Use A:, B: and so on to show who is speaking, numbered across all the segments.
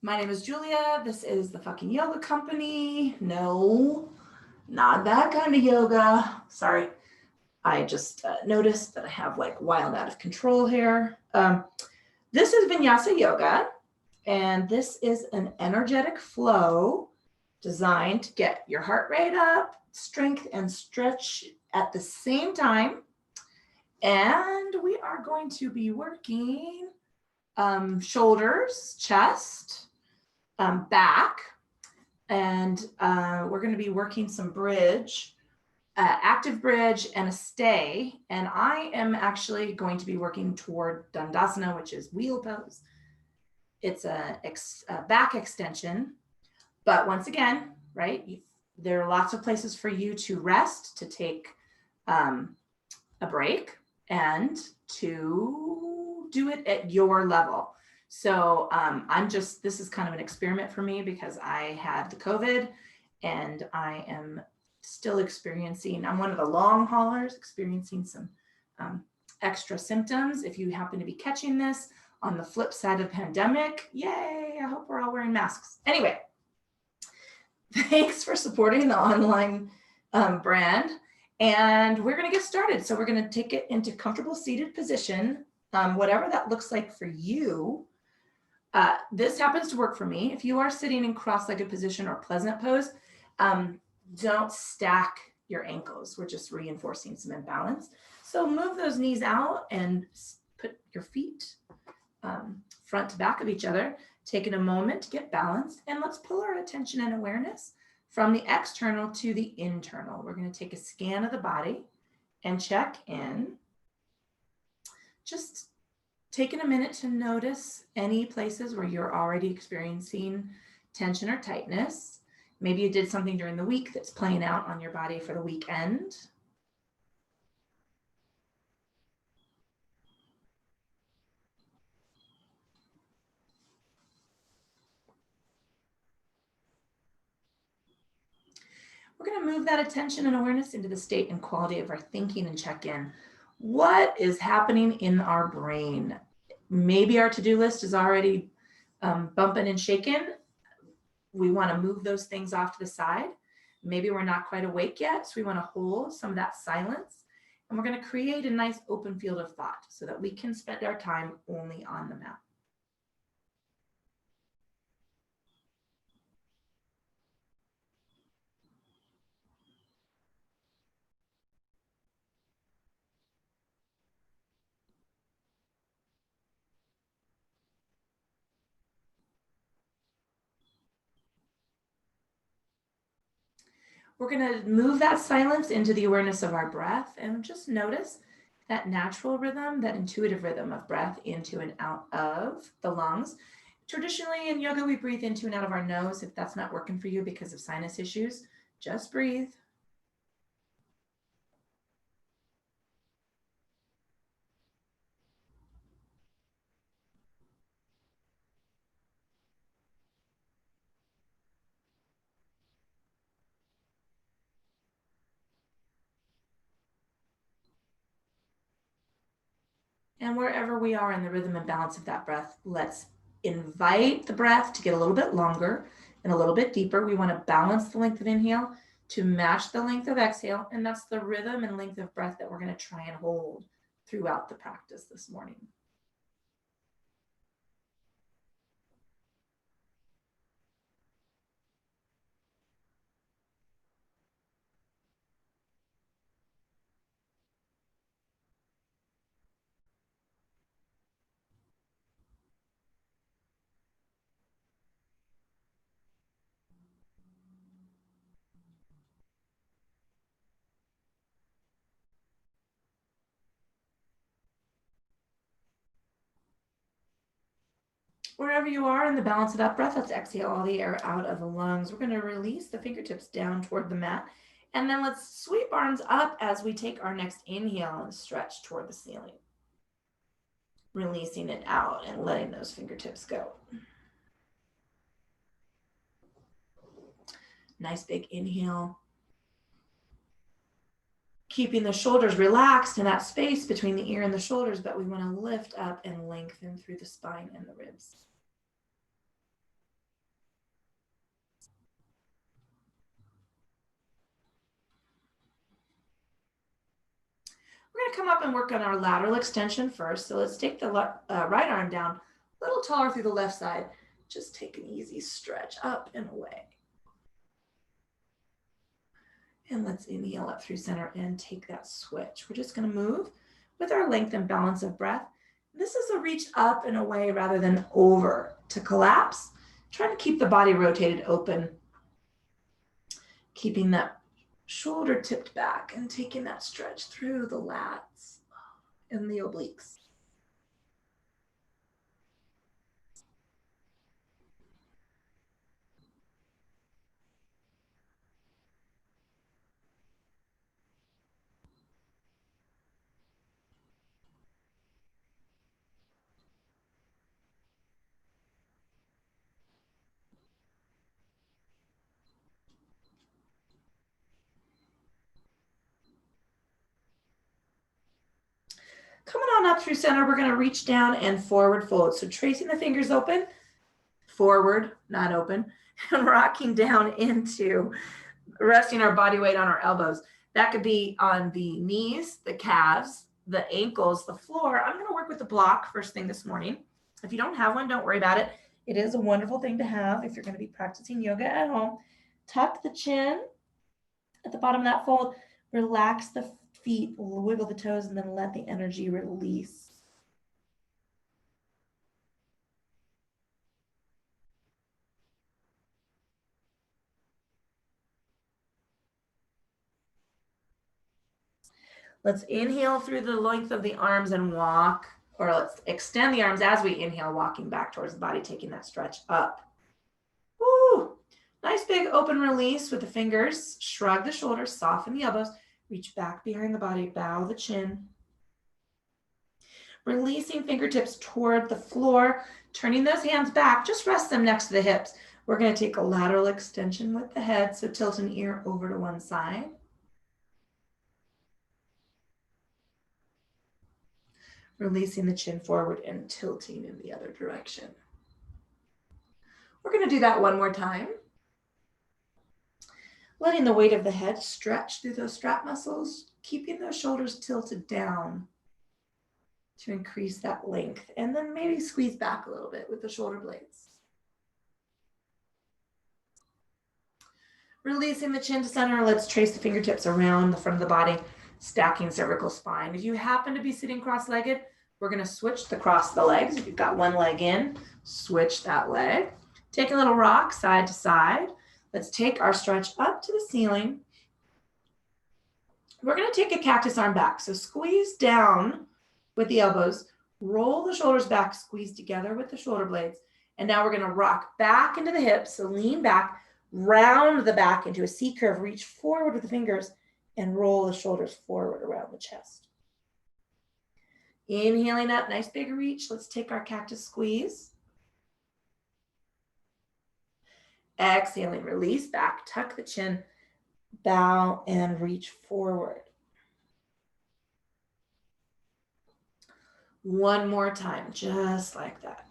A: My name is Julia. This is the fucking yoga company. No, not that kind of yoga. Sorry. I just noticed that I have like wild out of control here. This is Vinyasa yoga, and this is an energetic flow designed to get your heart rate up, strength and stretch at the same time. And we are going to be working shoulders, chest, back, and we're going to be working some bridge, active bridge and a stay. And I am actually going to be working toward Dandasana, which is wheel pose. It's a back extension. But once again, right, there are lots of places for you to rest, to take a break, and to do it at your level. So this is kind of an experiment for me because I had the COVID and I am still experiencing, I'm one of the long haulers experiencing some extra symptoms. If you happen to be catching this on the flip side of the pandemic, yay, I hope we're all wearing masks. Anyway, thanks for supporting the online brand. And we're going to get started. So we're going to take it into comfortable seated position, whatever that looks like for you. This happens to work for me. If you are sitting in cross-legged position or pleasant pose, don't stack your ankles. We're just reinforcing some imbalance. So move those knees out and put your feet front to back of each other, taking a moment to get balanced. And let's pull our attention and awareness from the external to the internal. We're going to take a scan of the body and check in. Just taking a minute to notice any places where you're already experiencing tension or tightness. Maybe you did something during the week that's playing out on your body for the weekend. We're going to move that attention and awareness into the state and quality of our thinking and check in. What is happening in our brain? Maybe our to-do list is already bumping and shaking. We want to move those things off to the side. Maybe we're not quite awake yet, so we want to hold some of that silence. And we're going to create a nice open field of thought so that we can spend our time only on the mat. We're going to move that silence into the awareness of our breath and just notice that natural rhythm, that intuitive rhythm of breath into and out of the lungs. Traditionally in yoga, we breathe into and out of our nose. If that's not working for you because of sinus issues, just breathe. And wherever we are in the rhythm and balance of that breath, let's invite the breath to get a little bit longer and a little bit deeper. We want to balance the length of inhale to match the length of exhale. And that's the rhythm and length of breath that we're going to try and hold throughout the practice this morning. Wherever you are in the balance of that breath, let's exhale all the air out of the lungs. We're going to release the fingertips down toward the mat. And then let's sweep arms up as we take our next inhale and stretch toward the ceiling. Releasing it out and letting those fingertips go. Nice big inhale. keeping the shoulders relaxed in that space between the ear and the shoulders, but we want to lift up and lengthen through the spine and the ribs. We're going to come up and work on our lateral extension first. So let's take the right arm down a little taller through the left side. Just take an easy stretch up and away. And let's inhale up through center and take that switch. We're just going to move with our length and balance of breath. This is a reach up and away rather than over to collapse. Trying to keep the body rotated open. Keeping that shoulder tipped back and taking that stretch through the lats and the obliques. Coming on up through center, we're going to reach down and forward fold. So tracing the fingers open, forward, not open, and rocking down into resting our body weight on our elbows. That could be on the knees, the calves, the ankles, the floor. I'm going to work with the block first thing this morning. If you don't have one, don't worry about it. It is a wonderful thing to have if you're going to be practicing yoga at home. Tuck the chin at the bottom of that fold. Relax the feet, wiggle the toes, and then let the energy release. Let's inhale through the length of the arms and walk, or let's extend the arms as we inhale, walking back towards the body, taking that stretch up. Woo! Nice big open release with the fingers. Shrug the shoulders, soften the elbows, reach back behind the body, bow the chin. Releasing fingertips toward the floor, turning those hands back, just rest them next to the hips. We're going to take a lateral extension with the head, so tilt an ear over to one side. Releasing the chin forward and tilting in the other direction. We're going to do that one more time. Letting the weight of the head stretch through those strap muscles, keeping those shoulders tilted down to increase that length, and then maybe squeeze back a little bit with the shoulder blades. Releasing the chin to center, let's trace the fingertips around the front of the body, stacking cervical spine. If you happen to be sitting cross-legged, we're going to switch across the legs. If you've got one leg in, switch that leg. Take a little rock side to side. Let's take our stretch up to the ceiling. We're going to take a cactus arm back. So squeeze down with the elbows, roll the shoulders back, squeeze together with the shoulder blades. And now we're going to rock back into the hips. So lean back, round the back into a C curve, reach forward with the fingers, and roll the shoulders forward around the chest. Inhaling up, nice big reach. Let's take our cactus squeeze. Exhaling, release back, tuck the chin, bow, and reach forward. One more time, just like that.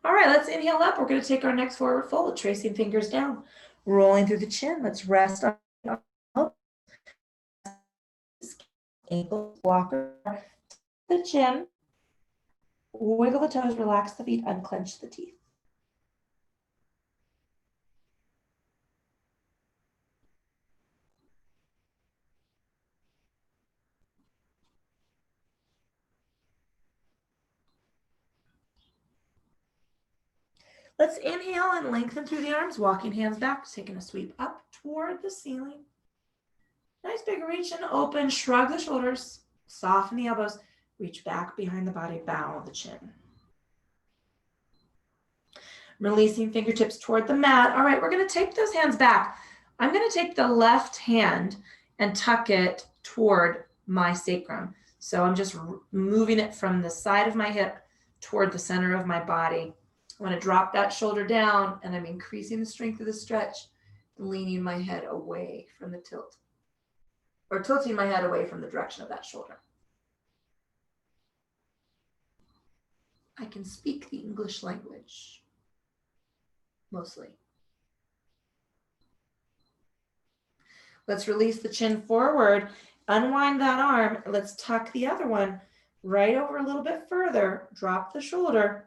A: All right, let's inhale up. We're going to take our next forward fold, tracing fingers down, rolling through the chin. Let's rest on ankles, walker, the chin, wiggle the toes, relax the feet, unclench the teeth. Let's inhale and lengthen through the arms, walking hands back, taking a sweep up toward the ceiling. Nice big reach and open, shrug the shoulders, soften the elbows, reach back behind the body, bow the chin. Releasing fingertips toward the mat. All right, we're going to take those hands back. I'm going to take the left hand and tuck it toward my sacrum. So I'm just moving it from the side of my hip toward the center of my body. I'm going to drop that shoulder down, and I'm increasing the strength of the stretch, leaning my head away from the tilt, or tilting my head away from the direction of that shoulder. I can speak the English language, mostly. Let's release the chin forward, unwind that arm. Let's tuck the other one right over a little bit further, drop the shoulder,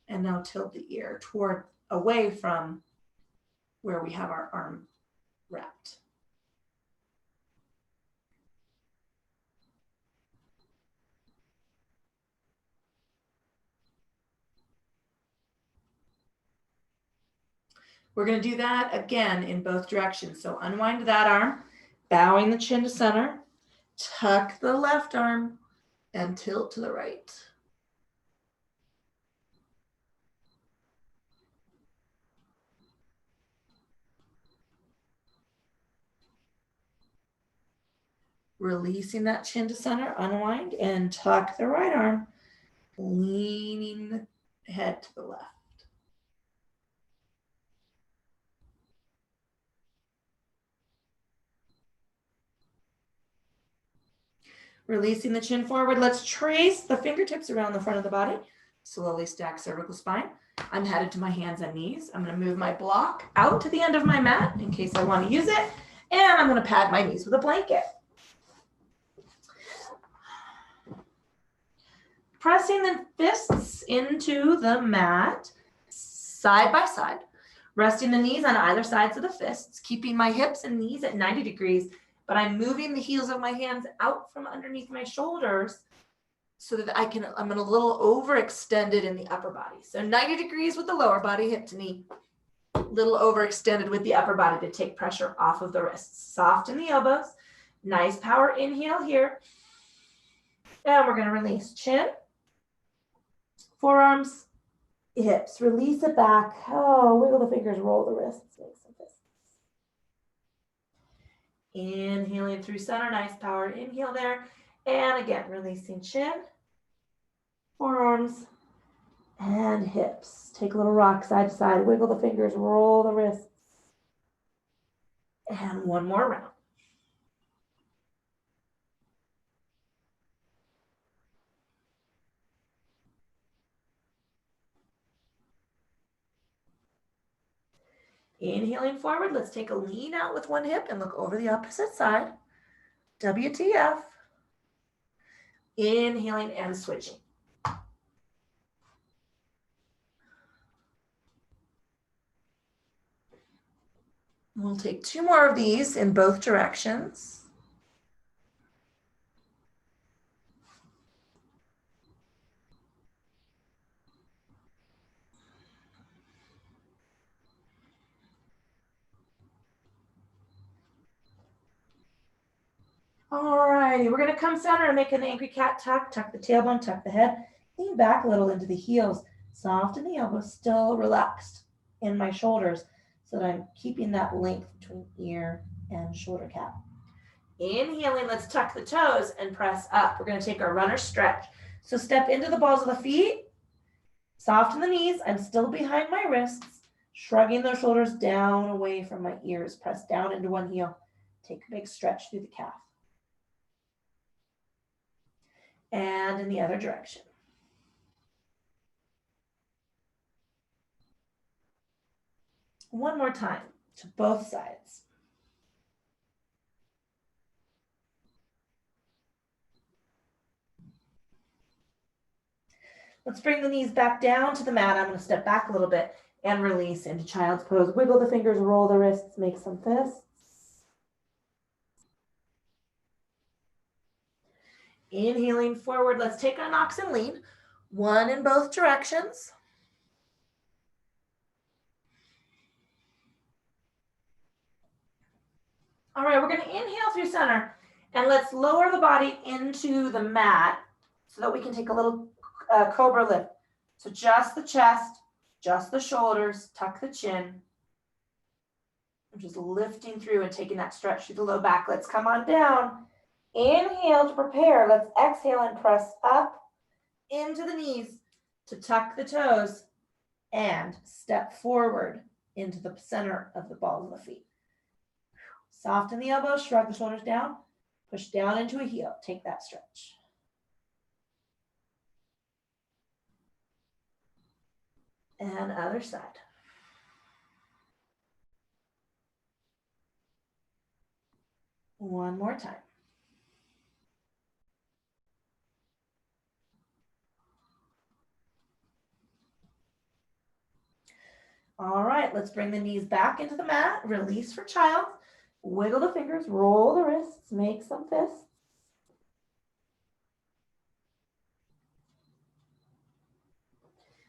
A: and now tilt the ear toward away from where we have our arm wrapped. We're going to do that again in both directions. So unwind that arm, bowing the chin to center, tuck the left arm, and tilt to the right. Releasing that chin to center, unwind, and tuck the right arm, leaning the head to the left. Releasing the chin forward. Let's trace the fingertips around the front of the body. Slowly stack cervical spine. I'm headed to my hands and knees. I'm going to move my block out to the end of my mat in case I want to use it. And I'm going to pad my knees with a blanket. Pressing the fists into the mat, side by side. Resting the knees on either sides of the fists, keeping my hips and knees at 90 degrees, but I'm moving the heels of my hands out from underneath my shoulders so that I'm a little overextended in the upper body. So 90 degrees with the lower body, hip to knee, a little overextended with the upper body to take pressure off of the wrists. Soften the elbows, nice power inhale here. And we're gonna release chin, forearms, hips, release it back. Oh, wiggle the fingers, roll the wrists, make some fists. Inhaling through center, nice power inhale there. And again, releasing chin, forearms, and hips. Take a little rock side to side, wiggle the fingers, roll the wrists. And one more round. Inhaling forward, let's take a lean out with one hip and look over the opposite side. WTF. Inhaling and switching. We'll take two more of these in both directions. All righty, we're going to come center and make an angry cat tuck. Tuck the tailbone, tuck the head, lean back a little into the heels, soften the elbows, still relaxed in my shoulders so that I'm keeping that length between ear and shoulder cap. Inhaling, let's tuck the toes and press up. We're going to take our runner stretch. So step into the balls of the feet, soften the knees. I'm still behind my wrists, shrugging those shoulders down away from my ears. Press down into one heel. Take a big stretch through the calf. And in the other direction. One more time to both sides. Let's bring the knees back down to the mat. I'm going to step back a little bit and release into child's pose. Wiggle the fingers, roll the wrists, make some fists. Inhaling forward, let's take our knocks and lean. One in both directions. All right, we're going to inhale through center and let's lower the body into the mat so that we can take a little cobra lift. So just the chest, just the shoulders, tuck the chin. I'm just lifting through and taking that stretch through the low back. Let's come on down. Inhale to prepare. Let's exhale and press up into the knees to tuck the toes and step forward into the center of the balls of the feet. Soften the elbows, shrug the shoulders down, push down into a heel. Take that stretch. And other side. One more time. All right, let's bring the knees back into the mat. Release for child. Wiggle the fingers, roll the wrists, make some fists.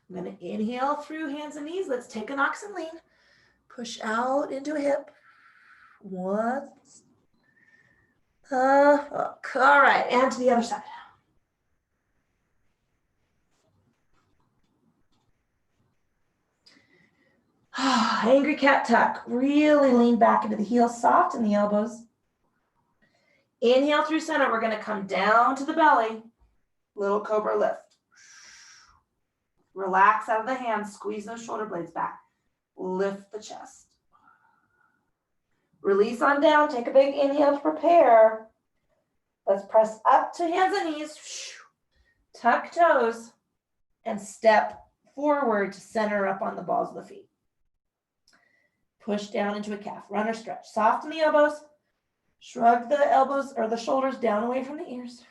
A: I'm going to inhale through hands and knees. Let's take an ox and lean. Push out into a hip. Once. All right, and to the other side. Angry cat tuck. Really lean back into the heels, soften the elbows. Inhale through center. We're going to come down to the belly. Little cobra lift. Relax out of the hands. Squeeze those shoulder blades back. Lift the chest. Release on down. Take a big inhale to prepare. Let's press up to hands and knees. Tuck toes and step forward to center up on the balls of the feet. Push down into a calf. Runner stretch. Soften the elbows. Shrug the elbows or the shoulders down away from the ears.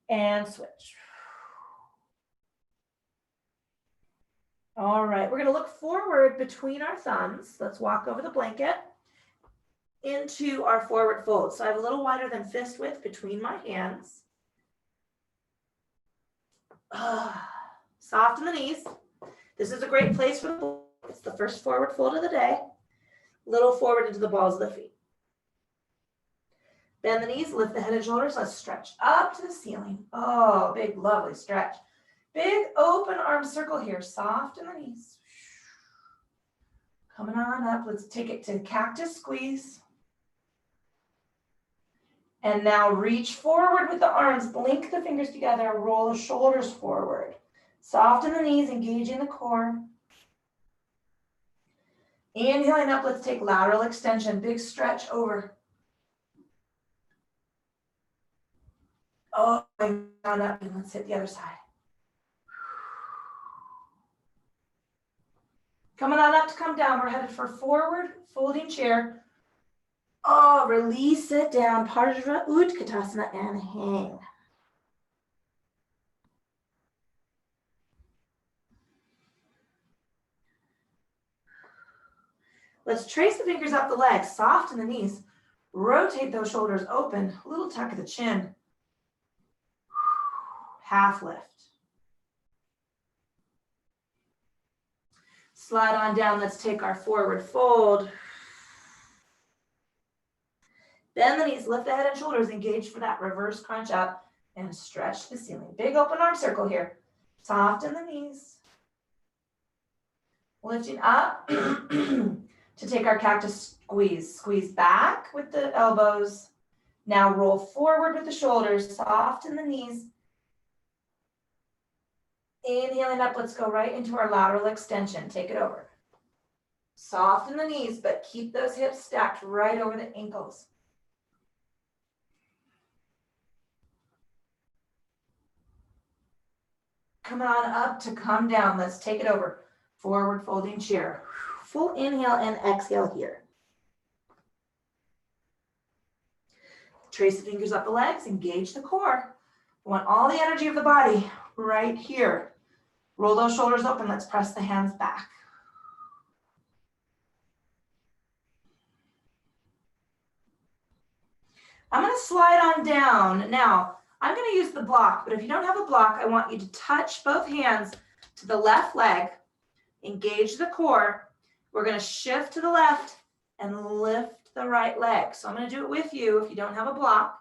A: And switch. All right, we're going to look forward between our thumbs. Let's walk over the blanket into our forward fold. So I have a little wider than fist width between my hands. Soften the knees. This is a great place for the, it's the first forward fold of the day. Little forward into the balls of the feet. Bend the knees, lift the head and shoulders. Let's stretch up to the ceiling. Oh, big, lovely stretch. Big open arm circle here. Soften the knees. Coming on up. Let's take it to cactus squeeze. And now reach forward with the arms. Link the fingers together. Roll the shoulders forward. Soften the knees, engaging the core. Inhaling up, let's take lateral extension. Big stretch over. Oh, and up, and let's hit the other side. Coming on up to come down. We're headed for forward folding chair. Oh, release it down. Pardha Utkatasana and hang. Let's trace the fingers up the legs. Soften the knees. Rotate those shoulders open. A little tuck of the chin. Half lift. Slide on down. Let's take our forward fold. Bend the knees, lift the head and shoulders, engage for that reverse crunch up and stretch the ceiling. Big open arm circle here. Soften the knees. Lifting up to take our cactus squeeze. Squeeze back with the elbows. Now roll forward with the shoulders. Soften the knees. Inhaling up, let's go right into our lateral extension. Take it over. Soften the knees, but keep those hips stacked right over the ankles. Come on up to come down. Let's take it over. Forward folding chair. Full inhale and exhale here. Trace the fingers up the legs, engage the core. We want all the energy of the body right here. Roll those shoulders open. Let's press the hands back. I'm going to slide on down. Now, I'm going to use the block, but if you don't have a block, I want you to touch both hands to the left leg, engage the core. We're going to shift to the left and lift the right leg. So I'm going to do it with you if you don't have a block.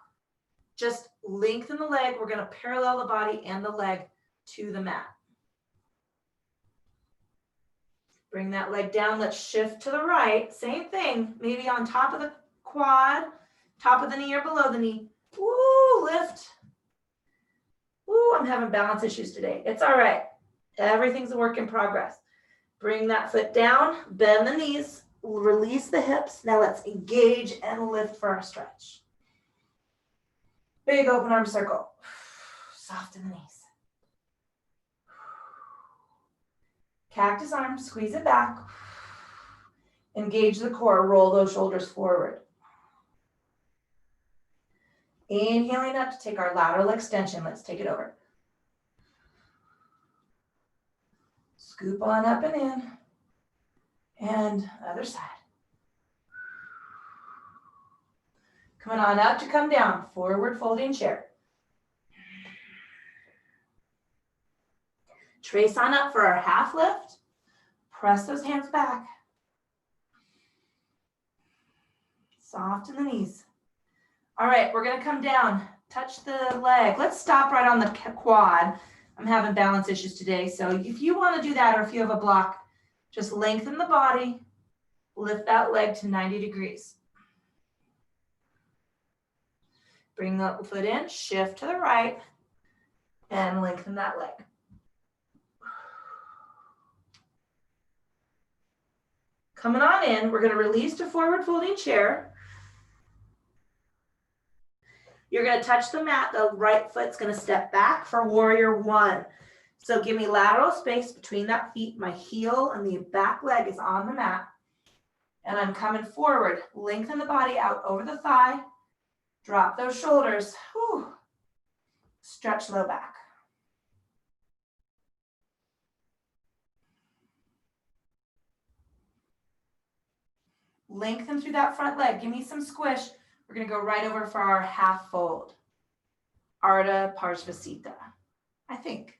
A: Just lengthen the leg. We're going to parallel the body and the leg to the mat. Bring that leg down. Let's shift to the right. Same thing, maybe on top of the quad, top of the knee or below the knee. Woo, lift. Woo, I'm having balance issues today. It's all right. Everything's a work in progress. Bring that foot down, bend the knees, release the hips. Now let's engage and lift for our stretch. Big open arm circle. Soften the knees. Cactus arm, squeeze it back. Engage the core, roll those shoulders forward. Inhaling up to take our lateral extension. Let's take it over. Scoop on up and in. And other side. Coming on up to come down, forward folding chair. Trace on up for our half lift. Press those hands back. Soften the knees. All right, we're gonna come down, touch the leg. Let's stop right on the quad. I'm having balance issues today, so if you wanna do that or if you have a block, just lengthen the body, lift that leg to 90 degrees. Bring the foot in, shift to the right, and lengthen that leg. Coming on in, we're gonna release to forward folding chair. You're gonna touch the mat, the right foot's gonna step back for warrior one. So give me lateral space between that feet, my heel and the back leg is on the mat. And I'm coming forward, lengthen the body out over the thigh, drop those shoulders, whew. Stretch low back. Lengthen through that front leg, give me some squish. We're gonna go right over for our half fold. Ardha Parsvasita, I think.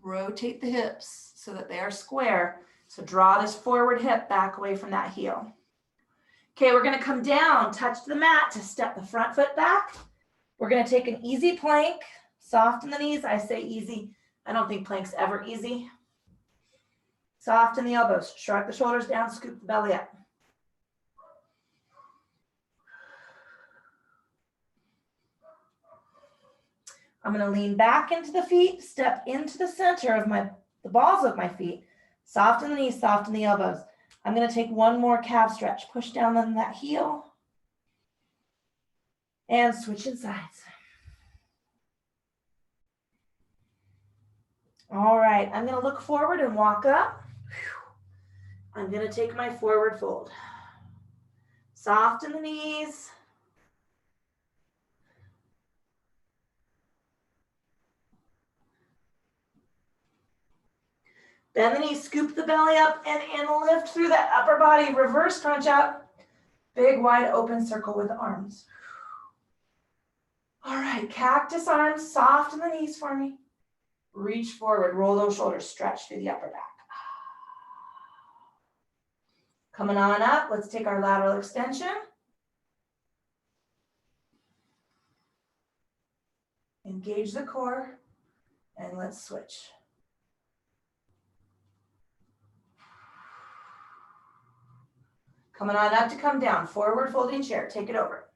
A: Rotate the hips so that they are square. So draw this forward hip back away from that heel. Okay, we're gonna come down, touch the mat to step the front foot back. We're gonna take an easy plank, soften the knees. I say easy, I don't think plank's ever easy. Soften the elbows, shrug the shoulders down, scoop the belly up. I'm gonna lean back into the feet, step into the center of the balls of my feet, soften the knees, soften the elbows. I'm gonna take one more calf stretch, push down on that heel, and switch in sides. All right, I'm gonna look forward and walk up. I'm gonna take my forward fold. Soften the knees. Bend the knees, scoop the belly up and lift through that upper body, reverse crunch out. Big wide open circle with the arms. All right, cactus arms, soften the knees for me. Reach forward, roll those shoulders, stretch through the upper back. Coming on up, let's take our lateral extension. Engage the core, and let's switch. Coming on up to come down, forward folding chair, take it over.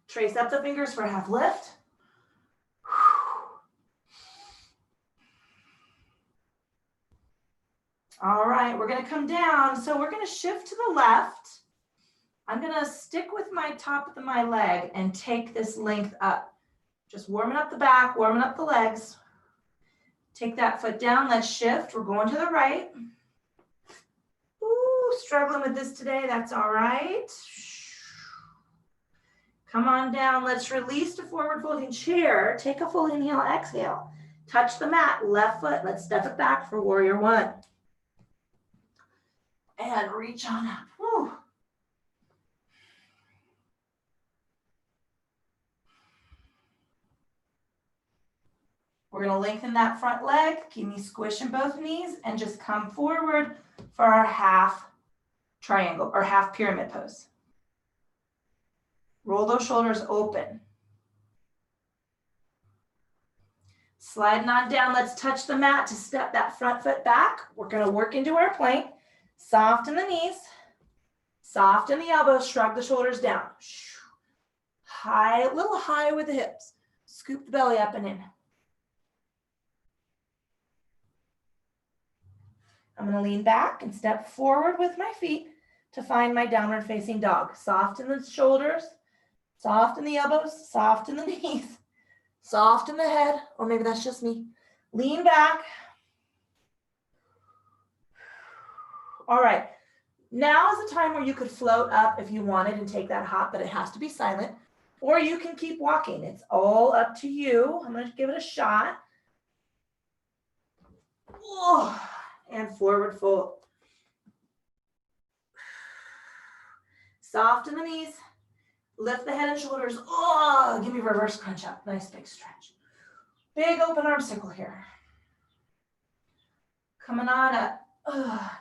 A: Trace up the fingers for a half lift. All right, we're gonna come down. So we're gonna shift to the left. I'm gonna stick with my top of my leg and take this length up. Just warming up the back, warming up the legs. Take that foot down, let's shift. We're going to the right. Ooh, struggling with this today, that's all right. Come on down, let's release to forward folding chair. Take a full inhale, exhale. Touch the mat, left foot, let's step it back for warrior one. And reach on up, whew. We're gonna lengthen that front leg, keep me squishing both knees, and just come forward for our half triangle or half pyramid pose. Roll those shoulders open. Sliding on down, let's touch the mat to step that front foot back. We're gonna work into our plank. Soften the knees, Soften the elbows, shrug the shoulders down. High, a little high with the hips. Scoop the belly up and in. I'm gonna lean back and step forward with my feet to find my downward facing dog. Soften the shoulders, soften the elbows, soften the knees, soften the head, or maybe that's just me. Lean back. All right, now is the time where you could float up if you wanted and take that hop, but it has to be silent, or you can keep walking. It's all up to you. I'm gonna give it a shot. Oh, and forward fold. Soften the knees, lift the head and shoulders. Oh, give me reverse crunch up. Nice big stretch. Big open arm circle here. Coming on up.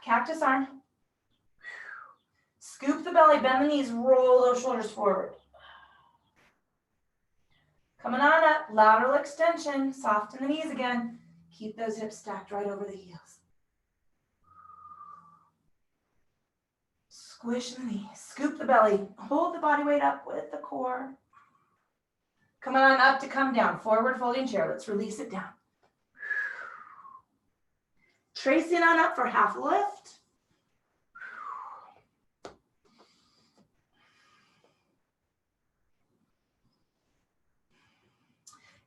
A: Cactus arm. Scoop the belly, bend the knees, roll those shoulders forward. Coming on up, lateral extension. Soften the knees again. Keep those hips stacked right over the heels. Squish the knee, scoop the belly, hold the body weight up with the core. Come on up to come down, forward folding chair. Let's release it down. Tracing on up for half lift.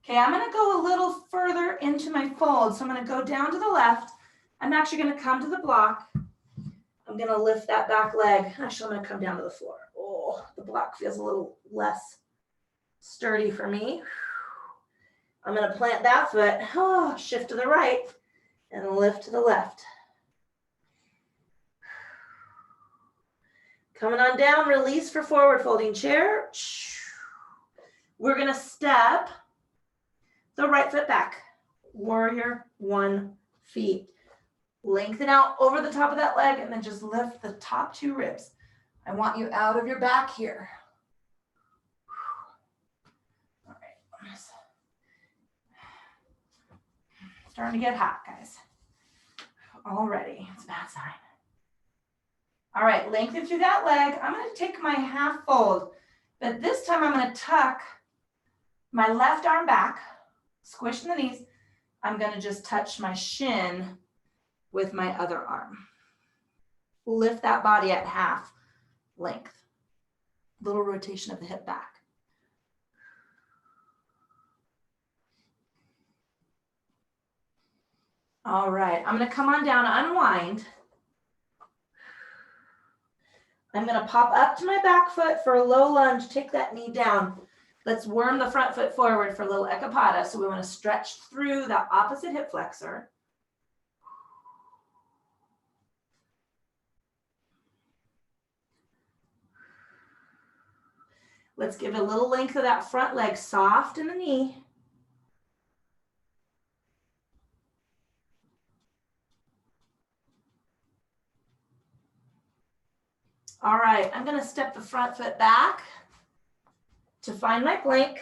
A: Okay, I'm gonna go a little further into my fold. So I'm gonna go down to the left. I'm actually gonna come to the block. I'm gonna lift that back leg. Actually, I'm gonna come down to the floor. Oh, the block feels a little less sturdy for me. I'm gonna plant that foot, shift to the right, and lift to the left. Coming on down, release for forward folding chair. We're gonna step the right foot back. Warrior one feet. Lengthen out over the top of that leg and then just lift the top two ribs. I want you out of your back here. All right. Starting to get hot, guys. Already, it's a bad sign. All right, lengthen through that leg. I'm gonna take my half fold, but this time I'm gonna tuck my left arm back, squish the knees. I'm gonna just touch my shin with my other arm. Lift that body at half length. Little rotation of the hip back. All right, I'm gonna come on down, unwind. I'm gonna pop up to my back foot for a low lunge, take that knee down. Let's worm the front foot forward for a little ekapada. So we wanna stretch through that opposite hip flexor. Let's give a little length of that front leg, soft in the knee. All right, I'm gonna step the front foot back to find my plank.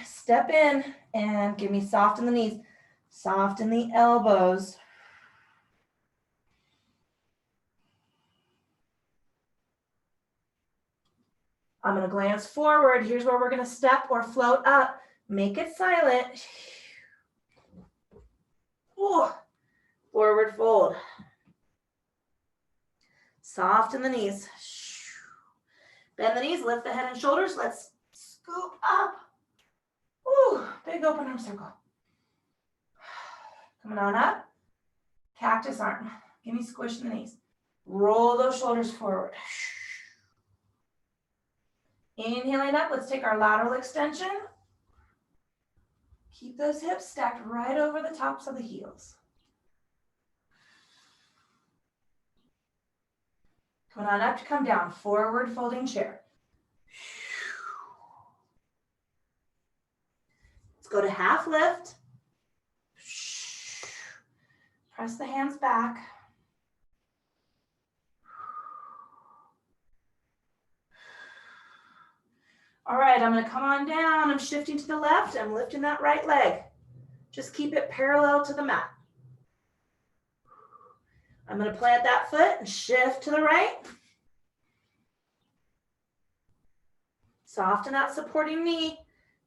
A: Step in and give me soft in the knees, soft in the elbows. I'm gonna glance forward. Here's where we're gonna step or float up. Make it silent. Ooh. Forward fold. Soft in the knees. Bend the knees, lift the head and shoulders. Let's scoop up. Ooh, big open arm circle. Coming on up. Cactus arm. Give me squish in the knees. Roll those shoulders forward. Inhaling up, let's take our lateral extension. Keep those hips stacked right over the tops of the heels. Coming on up to come down, forward folding chair. Let's go to half lift. Press the hands back. All right, I'm gonna come on down. I'm shifting to the left. I'm lifting that right leg. Just keep it parallel to the mat. I'm going to plant that foot and shift to the right. Soften that supporting knee.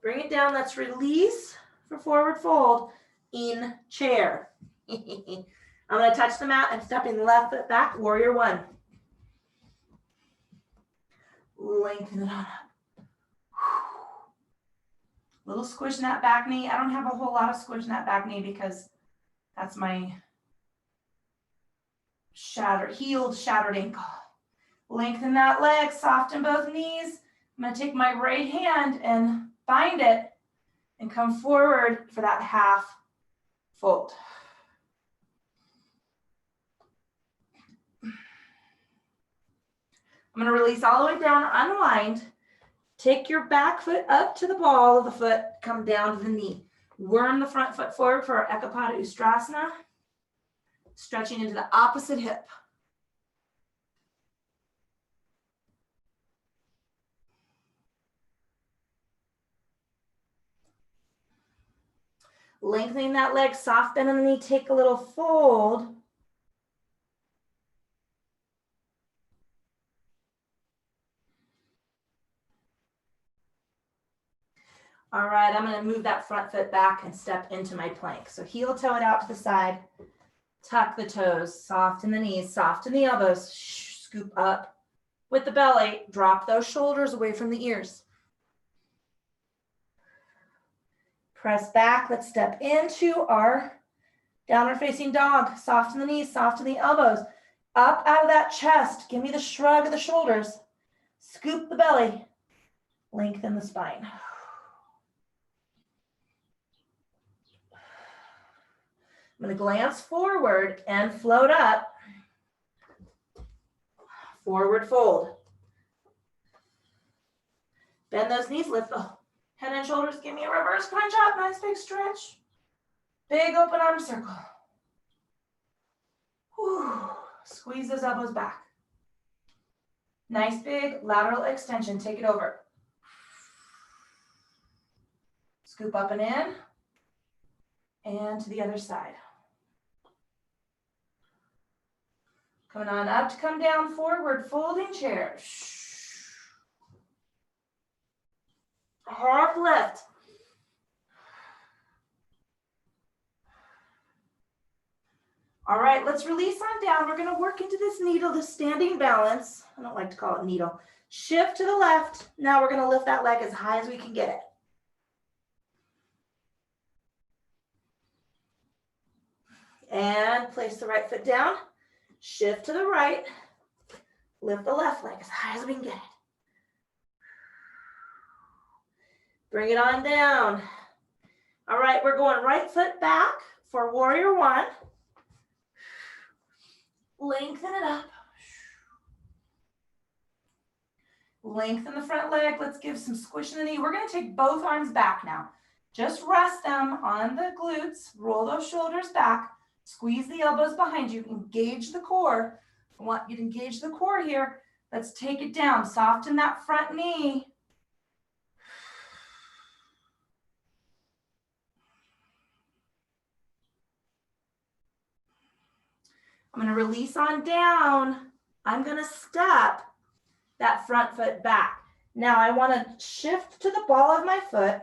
A: Bring it down. Let's release for forward fold in chair. I'm going to touch the mat and stepping the left foot back, warrior one. Lengthen it on up. Little squish in that back knee. I don't have a whole lot of squish in that back knee because that's my healed, shattered ankle. Lengthen that leg, soften both knees. I'm going to take my right hand and bind it and come forward for that half fold. I'm going to release all the way down, unwind. Take your back foot up to the ball of the foot, come down to the knee. Worm the front foot forward for our Ekapada Ustrasana, stretching into the opposite hip. Lengthening that leg, soft bend in the knee, take a little fold. All right, I'm gonna move that front foot back and step into my plank. So heel toe it out to the side, tuck the toes, soften the knees, soften the elbows, scoop up with the belly, drop those shoulders away from the ears. Press back, let's step into our downward facing dog. Soften the knees, soften the elbows. Up out of that chest, give me the shrug of the shoulders. Scoop the belly, lengthen the spine. I'm going to glance forward and float up. Forward fold. Bend those knees, lift the head and shoulders. Give me a reverse crunch up. Nice big stretch. Big open arm circle. Whew. Squeeze those elbows back. Nice big lateral extension. Take it over. Scoop up and in. And to the other side. Coming on up to come down, forward, folding chair. Half lift. All right, let's release on down. We're gonna work into this needle, this standing balance. I don't like to call it needle. Shift to the left. Now we're gonna lift that leg as high as we can get it. And place the right foot down. Shift to the right. Lift the left leg as high as we can get it. Bring it on down. All right, we're going right foot back for warrior one. Lengthen it up. Lengthen the front leg. Let's give some squish in the knee. We're going to take both arms back now. Just rest them on the glutes. Roll those shoulders back. Squeeze the elbows behind you. Engage the core. I want you to engage the core here. Let's take it down. Soften that front knee. I'm going to release on down. I'm going to step that front foot back. Now I want to shift to the ball of my foot.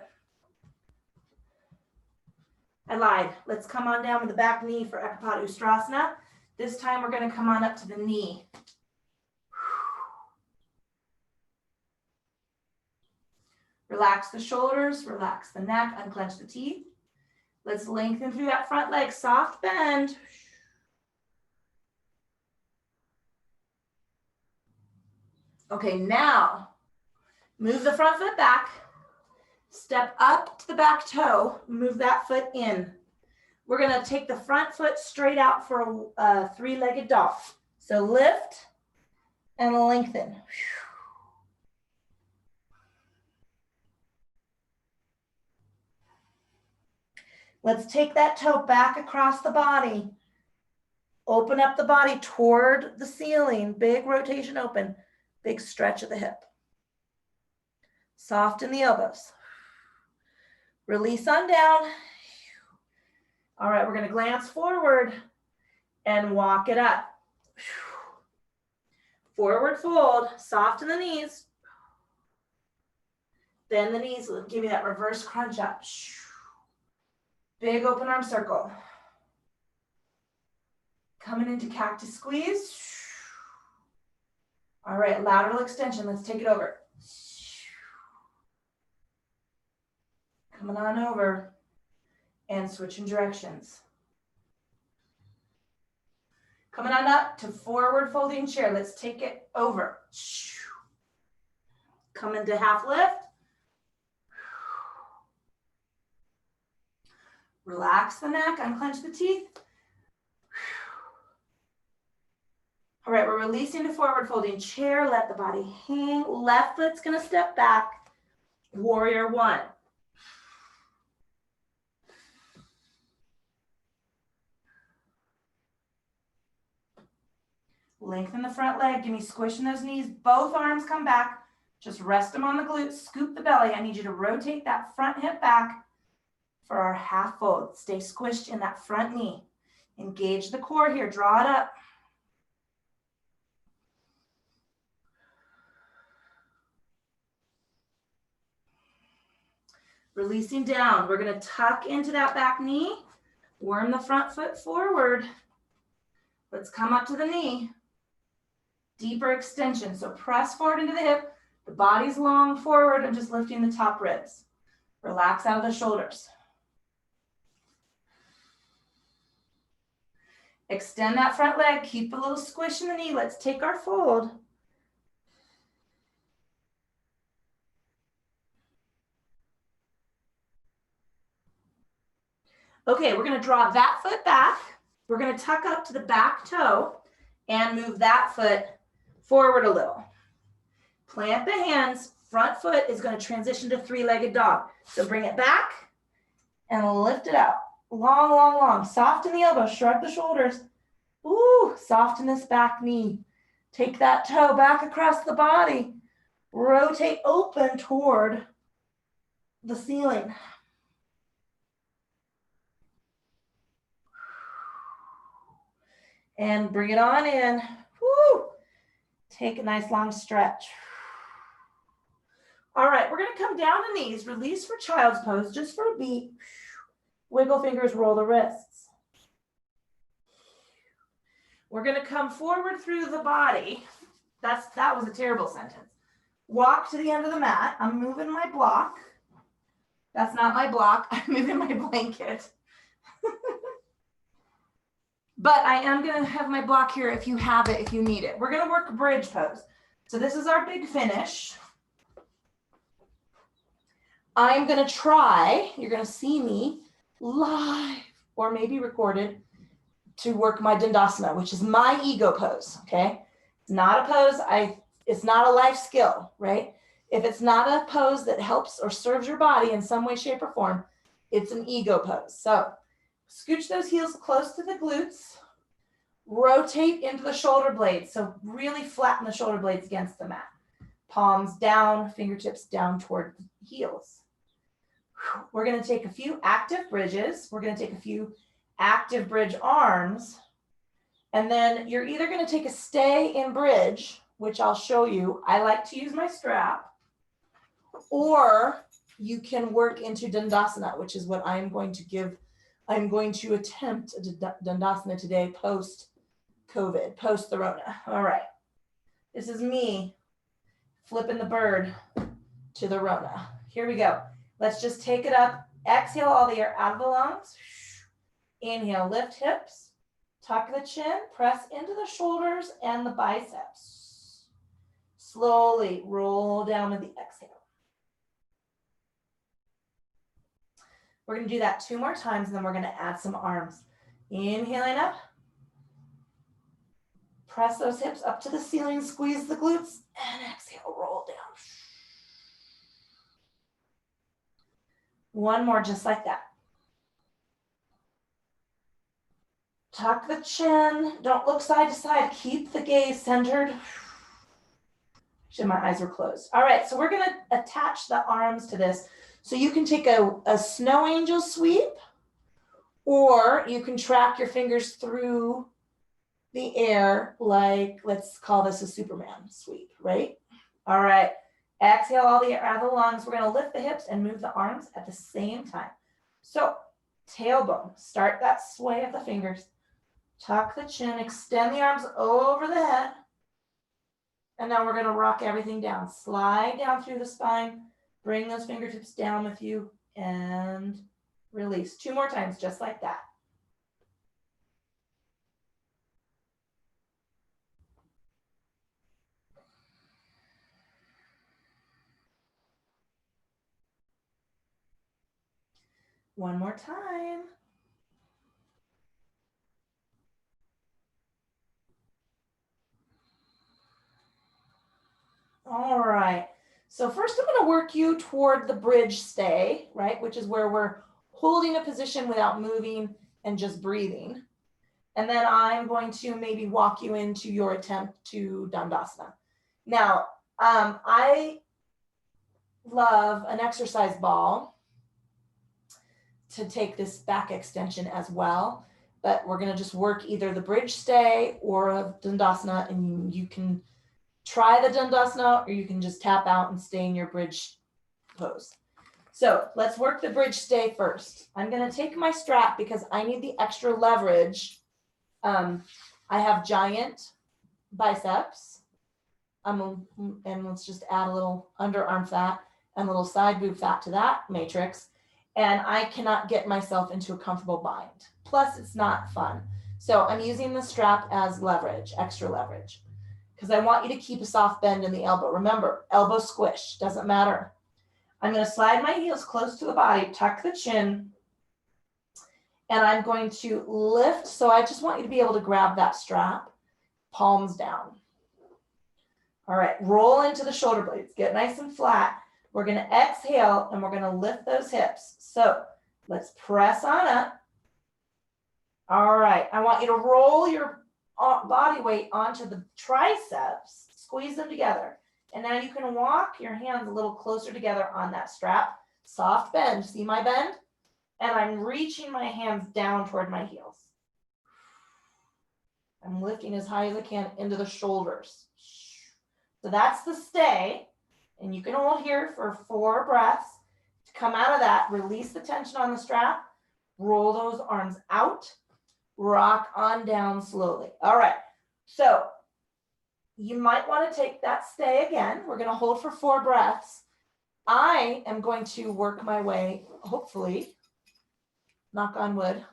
A: I lied. Let's come on down with the back knee for Ekapada Ustrasana. This time we're going to come on up to the knee. Relax the shoulders, relax the neck, unclench the teeth. Let's lengthen through that front leg, soft bend. Okay, now move the front foot back. Step up to the back toe, move that foot in. We're gonna take the front foot straight out for a three-legged dog. So lift and lengthen. Let's take that toe back across the body. Open up the body toward the ceiling. Big rotation open. Big stretch of the hip. Soften the elbows. Release on down. All right, we're going to glance forward and walk it up. Forward fold, soften the knees. Bend the knees, give me that reverse crunch up. Big open arm circle. Coming into cactus squeeze. All right, lateral extension, let's take it over. Coming on over and switching directions. Coming on up to forward folding chair. Let's take it over. Come into half lift. Relax the neck, unclench the teeth. All right, we're releasing to forward folding chair. Let the body hang. Left foot's gonna step back. Warrior one. Lengthen the front leg. Give me squish in those knees. Both arms come back. Just rest them on the glutes. Scoop the belly. I need you to rotate that front hip back for our half fold. Stay squished in that front knee. Engage the core here. Draw it up. Releasing down. We're going to tuck into that back knee. Worm the front foot forward. Let's come up to the knee. Deeper extension. So press forward into the hip. The body's long forward. I'm just lifting the top ribs. Relax out of the shoulders. Extend that front leg. Keep a little squish in the knee. Let's take our fold. Okay, we're going to draw that foot back. We're going to tuck up to the back toe and move that foot forward a little. Plant the hands. Front foot is going to transition to three-legged dog. So bring it back and lift it out. Long, long, long. Soften the elbow. Shrug the shoulders. Ooh, soften this back knee. Take that toe back across the body. Rotate open toward the ceiling. And bring it on in. Woo. Take a nice long stretch. All right, we're going to come down the knees, release for child's pose, just for a beat. Wiggle fingers, roll the wrists. We're going to come forward through the body. That was a terrible sentence. Walk to the end of the mat. I'm moving my block. That's not my block. I'm moving my blanket. But I am going to have my block here if you have it, if you need it. We're going to work a bridge pose. So this is our big finish. I'm going to try, you're going to see me live or maybe recorded to work my Dandasana, which is my ego pose, okay? It's not a pose, it's not a life skill, right? If it's not a pose that helps or serves your body in some way, shape, or form, it's an ego pose. So scooch those heels close to the glutes. Rotate into the shoulder blades. So really flatten the shoulder blades against the mat. Palms down, fingertips down toward the heels. We're going to take a few active bridges. We're going to take a few active bridge arms. And then you're either going to take a stay in bridge, which I'll show you. I like to use my strap. Or you can work into Dandasana, which is what I'm going to give. I'm going to attempt a Dandasana today post-COVID, post the Rona. All right. This is me flipping the bird to the Rona. Here we go. Let's just take it up. Exhale all the air out of the lungs. Inhale, lift hips. Tuck the chin. Press into the shoulders and the biceps. Slowly roll down with the exhale. We're going to do that 2 more times, and then we're going to add some arms. Inhaling up. Press those hips up to the ceiling, squeeze the glutes, and exhale, roll down. 1 more, just like that. Tuck the chin. Don't look side to side. Keep the gaze centered. Actually, my eyes were closed. All right, so we're going to attach the arms to this. So you can take a snow angel sweep, or you can track your fingers through the air like, let's call this a Superman sweep, right? All right. Exhale all the air out of the lungs. We're going to lift the hips and move the arms at the same time. So tailbone, start that sway of the fingers. Tuck the chin, extend the arms over the head. And now we're going to rock everything down. Slide down through the spine. Bring those fingertips down with you and release. 2 more times, just like that. One more time. All right. So first I'm going to work you toward the bridge stay, right? Which is where we're holding a position without moving and just breathing. And then I'm going to maybe walk you into your attempt to Dandasana. Now, I love an exercise ball to take this back extension as well. But we're going to just work either the bridge stay or a Dandasana, and you can try the Dandasana, or you can just tap out and stay in your bridge pose. So let's work the bridge stay first. I'm going to take my strap because I need the extra leverage. I have giant biceps. And let's just add a little underarm fat and a little side boob fat to that matrix. And I cannot get myself into a comfortable bind. Plus, it's not fun. So I'm using the strap as leverage, extra leverage, because I want you to keep a soft bend in the elbow. Remember, elbow squish, doesn't matter. I'm going to slide my heels close to the body, tuck the chin, and I'm going to lift. So I just want you to be able to grab that strap, palms down. All right, roll into the shoulder blades, get nice and flat. We're going to exhale and we're going to lift those hips. So let's press on up. All right, I want you to roll your body weight onto the triceps, squeeze them together. And now you can walk your hands a little closer together on that strap. Soft bend, see my bend? And I'm reaching my hands down toward my heels. I'm lifting as high as I can into the shoulders. So that's the stay. And you can hold here for 4 breaths. To come out of that, release the tension on the strap, roll those arms out, rock on down slowly. All right, so you might want to take that stay again. We're going to hold for 4 breaths. I am going to work my way, hopefully, knock on wood,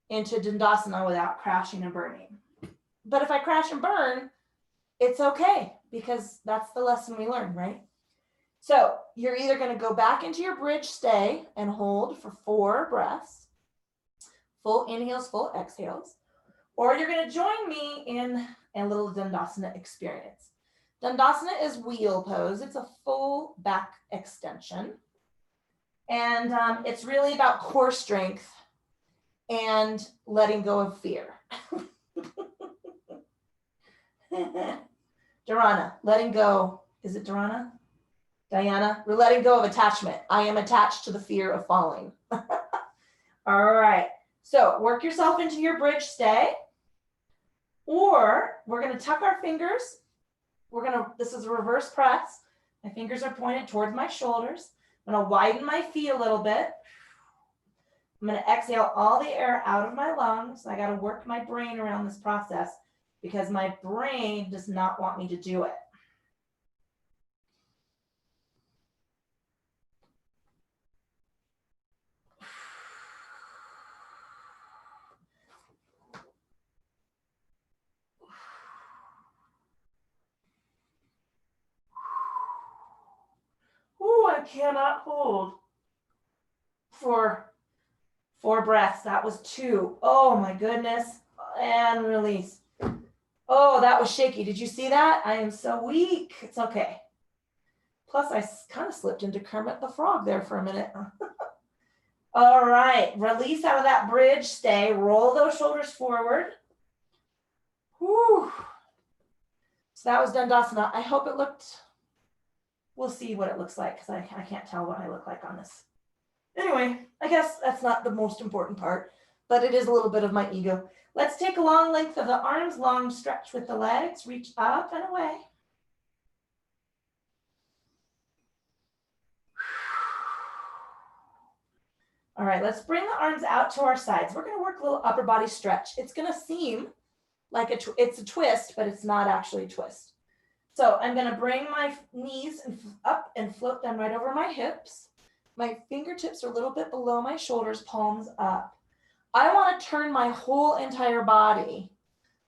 A: into Dandasana without crashing and burning. But if I crash and burn, it's okay, because that's the lesson we learn, right? So you're either going to go back into your bridge stay and hold for 4 breaths, full inhales, full exhales, or you're going to join me in a little Dandasana experience. Dandasana is wheel pose. It's a full back extension. And it's really about core strength and letting go of fear. Dharana, letting go. Is it Dharana? Diana, we're letting go of attachment. I am attached to the fear of falling. All right. So work yourself into your bridge stay. Or we're going to tuck our fingers. This is a reverse press. My fingers are pointed towards my shoulders. I'm going to widen my feet a little bit. I'm going to exhale all the air out of my lungs. I got to work my brain around this process because my brain does not want me to do it. Ooh, I cannot hold for 4 breaths. That was 2. Oh my goodness. And release. Oh, that was shaky. Did you see that? I am so weak. It's okay. Plus, I kind of slipped into Kermit the Frog there for a minute. All right. Release out of that bridge. Stay. Roll those shoulders forward. Whew. So that was Dandasana. I hope it looked, we'll see what it looks like because I can't tell what I look like on this. Anyway, I guess that's not the most important part. but it is a little bit of my ego. Let's take a long length of the arms, long stretch with the legs, reach up and away. All right, let's bring the arms out to our sides. We're gonna work a little upper body stretch. It's gonna seem like it's a twist, but it's not actually a twist. So I'm gonna bring my knees up and float them right over my hips. My fingertips are a little bit below my shoulders, palms up. I wanna turn my whole entire body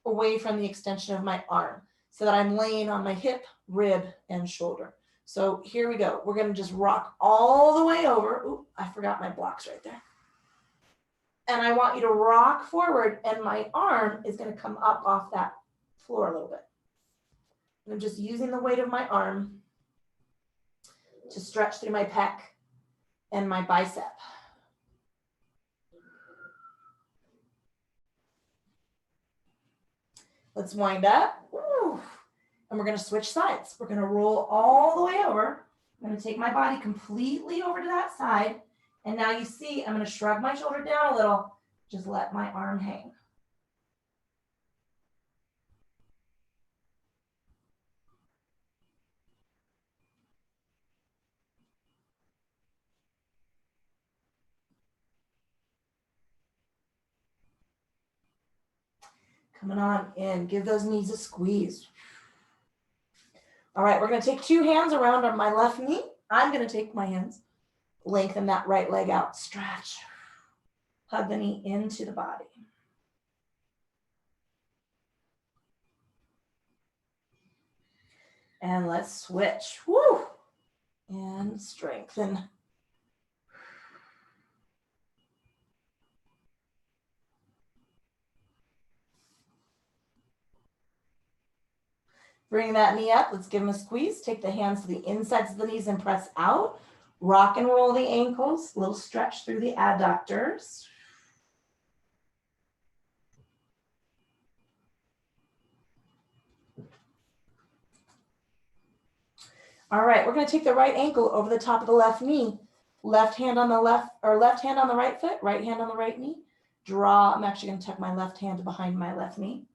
A: away from the extension of my arm so that I'm laying on my hip, rib, and shoulder. So here we go. We're gonna just rock all the way over. Ooh, I forgot my blocks right there. And I want you to rock forward and my arm is gonna come up off that floor a little bit. And I'm just using the weight of my arm to stretch through my pec and my bicep. Let's wind up. Woo. And we're gonna switch sides. We're gonna roll all the way over. I'm gonna take my body completely over to that side. And now you see, I'm gonna shrug my shoulder down a little, just let my arm hang. Coming on in, give those knees a squeeze. All right, we're gonna take 2 hands around on my left knee. I'm gonna take my hands, lengthen that right leg out, stretch. Hug the knee into the body. And let's switch. Woo! And strengthen. Bring that knee up. Let's give them a squeeze. Take the hands to the insides of the knees and press out. Rock and roll the ankles. A little stretch through the adductors. All right, we're going to take the right ankle over the top of the left knee. Left hand on the left, or left hand on the right foot, right hand on the right knee. Draw, I'm actually going to tuck my left hand behind my left knee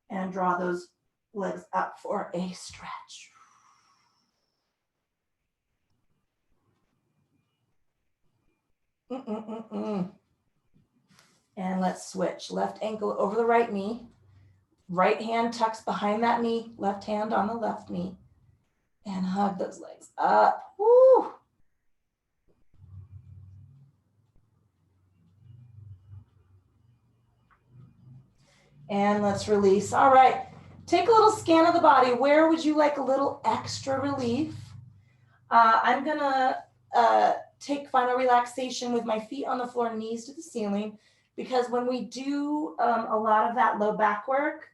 A: and draw those legs up for a stretch. And let's switch. Left ankle over the right knee. Right hand tucks behind that knee. Left hand on the left knee. And hug those legs up. Woo! And let's release. All right. Take a little scan of the body. Where would you like a little extra relief? I'm going to take final relaxation with my feet on the floor, knees to the ceiling, because when we do a lot of that low back work,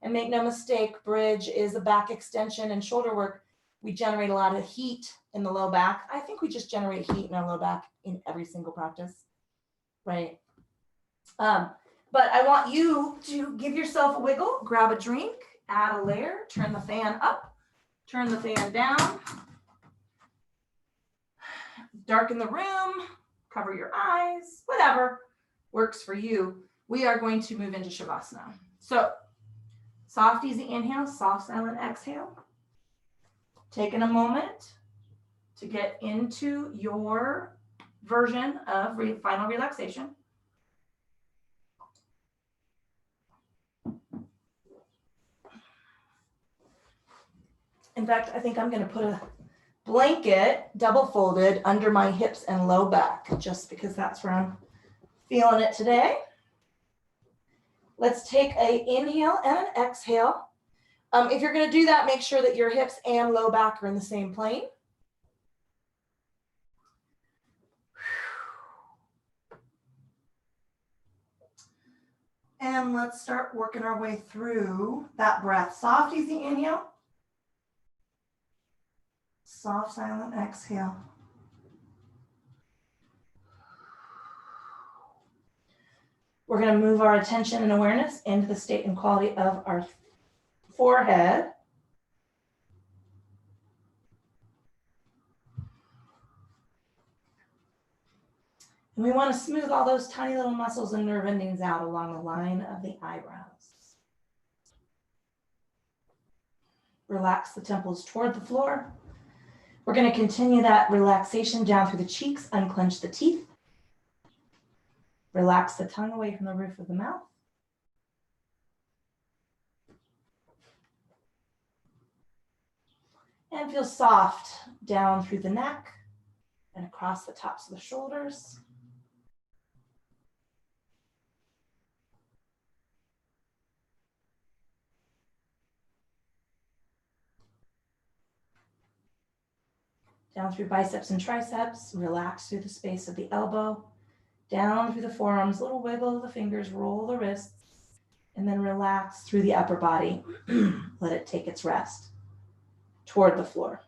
A: and make no mistake, bridge is a back extension and shoulder work, we generate a lot of heat in the low back. I think we just generate heat in our low back in every single practice, right? But I want you to give yourself a wiggle, grab a drink, add a layer, turn the fan up, turn the fan down, darken the room, cover your eyes, whatever works for you. We are going to move into Shavasana. So soft, easy inhale, soft, silent exhale. Taking a moment to get into your version of final relaxation. In fact, I think I'm going to put a blanket double folded under my hips and low back, just because that's where I'm feeling it today. Let's take an inhale and an exhale. If you're going to do that, make sure that your hips and low back are in the same plane. And let's start working our way through that breath. Soft, easy inhale. Soft, silent exhale. We're going to move our attention and awareness into the state and quality of our forehead. And we want to smooth all those tiny little muscles and nerve endings out along the line of the eyebrows. Relax the temples toward the floor. We're going to continue that relaxation down through the cheeks, unclench the teeth. Relax the tongue away from the roof of the mouth. And feel soft down through the neck and across the tops of the shoulders. Down through biceps and triceps, relax through the space of the elbow, down through the forearms, little wiggle of the fingers, roll the wrists, and then relax through the upper body. Let it take its rest toward the floor.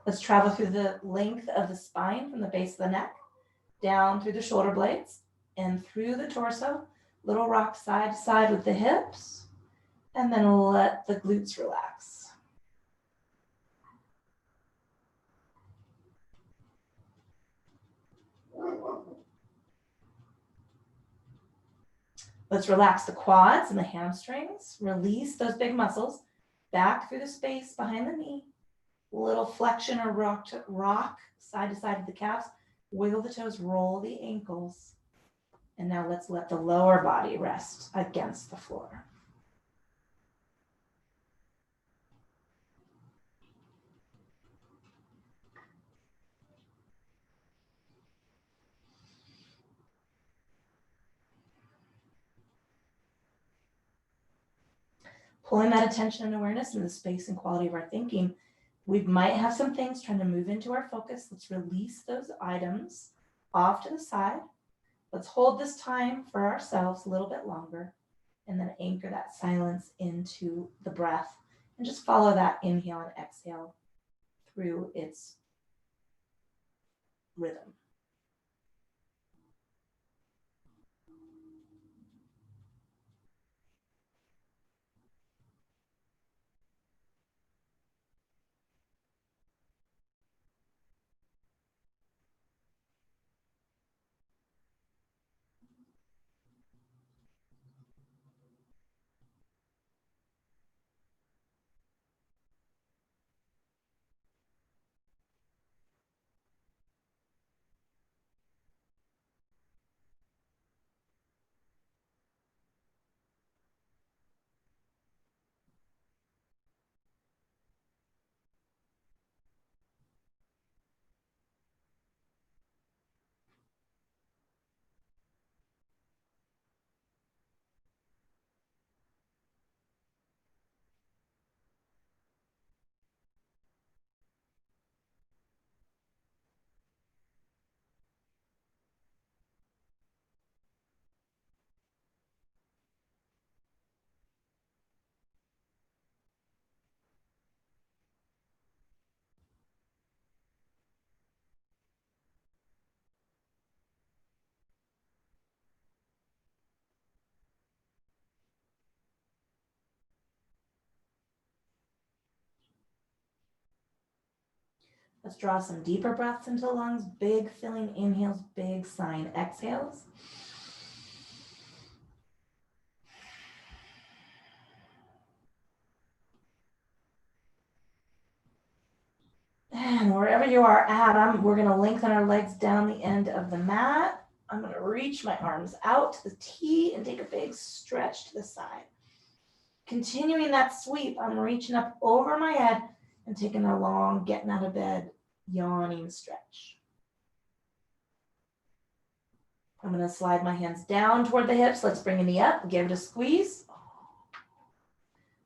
A: Let's travel through the length of the spine from the base of the neck, down through the shoulder blades, and through the torso. Little rock side to side with the hips, and then let the glutes relax. Let's relax the quads and the hamstrings. Release those big muscles back through the space behind the knee. Little flexion or rock side to side of the calves. Wiggle the toes, roll the ankles. And now let's let the lower body rest against the floor. Pulling that attention and awareness into the space and quality of our thinking. We might have some things trying to move into our focus. Let's release those items off to the side. Let's hold this time for ourselves a little bit longer, and then anchor that silence into the breath and just follow that inhale and exhale through its rhythm. Let's draw some deeper breaths into the lungs. Big filling inhales, big sighing exhales. And wherever you are at, we're going to lengthen our legs down the end of the mat. I'm going to reach my arms out to the T and take a big stretch to the side. Continuing that sweep, I'm reaching up over my head and taking a long, getting out of bed, yawning stretch. I'm going to slide my hands down toward the hips. Let's bring a knee up, give it a squeeze.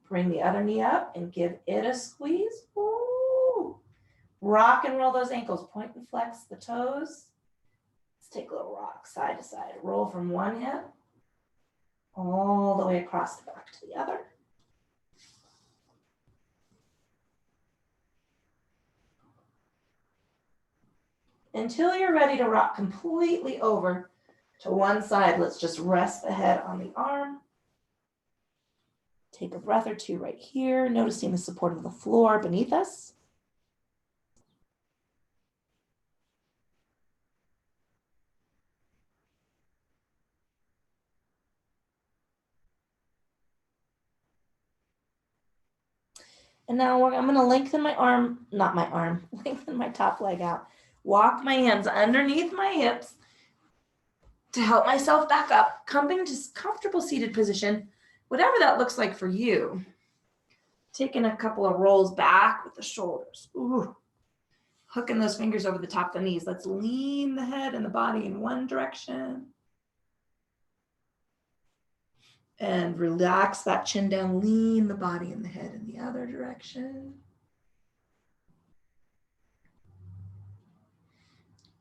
A: Bring the other knee up and give it a squeeze. Ooh. Rock and roll those ankles. Point and flex the toes. Let's take a little rock side to side. Roll from one hip all the way across the back to the other. Until you're ready to rock completely over to one side, let's just rest the head on the arm. Take a breath or two right here, noticing the support of the floor beneath us. And now I'm going to lengthen my arm, not my arm, lengthen my top leg out. Walk my hands underneath my hips to help myself back up, coming to comfortable seated position, whatever that looks like for you. Taking a couple of rolls back with the shoulders. Ooh. Hooking those fingers over the top of the knees. Let's lean the head and the body in one direction. And relax that chin down, lean the body and the head in the other direction.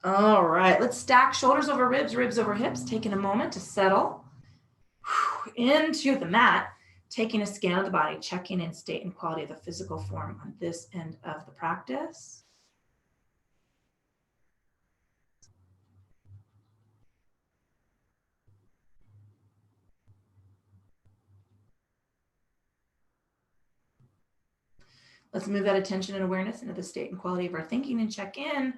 A: All right, let's stack shoulders over ribs, ribs over hips, taking a moment to settle into the mat, taking a scan of the body, checking in state and quality of the physical form on this end of the practice. Let's move that attention and awareness into the state and quality of our thinking and check in.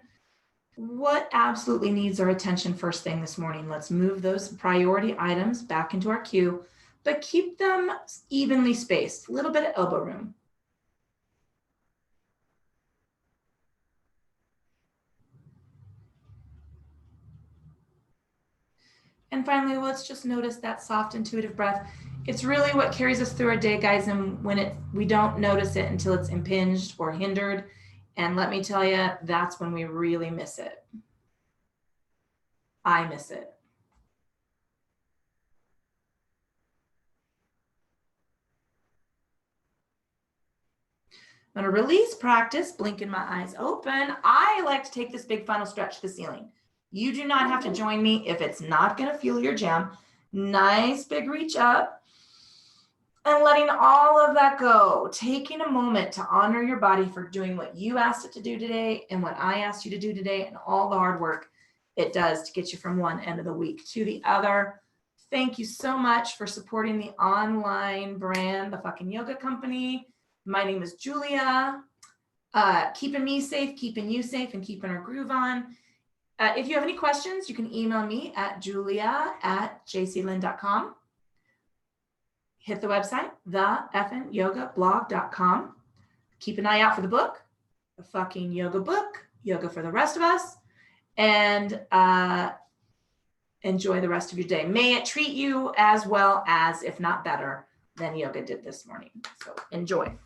A: What absolutely needs our attention first thing this morning? Let's move those priority items back into our queue, but keep them evenly spaced, a little bit of elbow room. And finally, let's just notice that soft, intuitive breath. It's really what carries us through our day, guys. And when we don't notice it until it's impinged or hindered. And let me tell you, that's when we really miss it. I miss it. I'm going to release practice, blinking my eyes open. I like to take this big final stretch to the ceiling. You do not have to join me if it's not going to fuel your jam. Nice big reach up and letting all of that go. Taking a moment to honor your body for doing what you asked it to do today and what I asked you to do today and all the hard work it does to get you from one end of the week to the other. Thank you so much for supporting the online brand, The Fucking Yoga Company. My name is Julia. Keeping me safe, keeping you safe, and keeping our groove on. If you have any questions, you can email me at julia@jclynn.com. Hit the website, thefnyogablog.com. Keep an eye out for the book, The Fucking Yoga Book, Yoga for the Rest of Us, and enjoy the rest of your day. May it treat you as well as, if not better, than yoga did this morning. So enjoy.